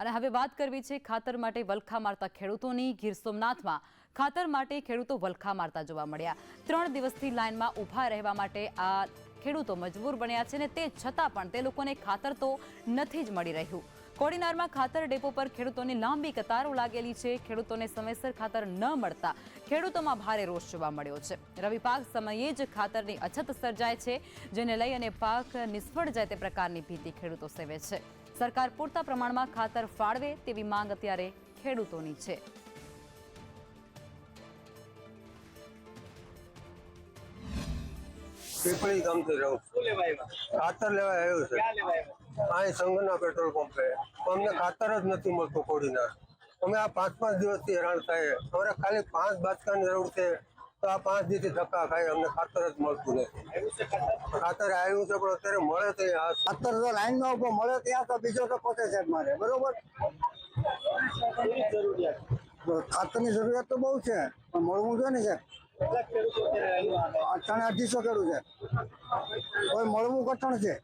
અને હવે વાત કરવી છે ખાતર માટે વલખા મારતા ખેડૂતોની। ગીર સોમનાથમાં ખાતર માટે ખેડૂતો વલખા મારતા જોવા મળ્યા। 3 દિવસથી લાઇનમાં ઊભા રહેવા માટે આ ખેડૂતો મજબૂર બન્યા છે ને તે છતાં પણ તે લોકોને ખાતર તો નથી જ મળી રહ્યું। કોડીનારમાં ખાતર ડેપો પર ખેડૂતોની લાંબી કતારો લાગેલી છે। ખેડૂતોને સમયસર ખાતર ન મળતા ખેડૂતોમાં ભારે રોષ જોવા મળ્યો છે। રવિ પાક સમયે જ ખાતરની અછત સર્જાય છે, જેને લઈ અને પાક નિષ્ફળ જાય તે પ્રકારની ભીતિ ખેડૂતો સેવે છે। સરકાર પૂરતા પ્રમાણમાં ખાતર ફાળવે તેવી માંગ અત્યારે ખેડૂતોની છે। પીપળી ગામથી રહું ખાતર લેવા આવ્યું છે। અહીં સંઘના પેટ્રોલ પંપે અમને ખાતર જ નથી મળતું કોડીનાર। અમે આ 5 દિવસથી હેરાન થાય। અમારે ખાલી 5 બાચકાની જરૂર છે, તો આ 5 દિવસથી ધક્કા ખાય, અમને ખાતર જ મળતું નથી। ખાતર આવ્યું છે પણ અત્યારે મળે તો ખાતર તો લાઈનમાં ઉભો મળે ત્યાં તો બીજો તો પોતે છે મારે, બરોબર। ખાતરની જરૂરિયાત તો બહુ છે, પણ મળવું જોઈએ ને સાહેબ। 250 ખેડૂત છે, કોઈ મળવું કઠણ છે।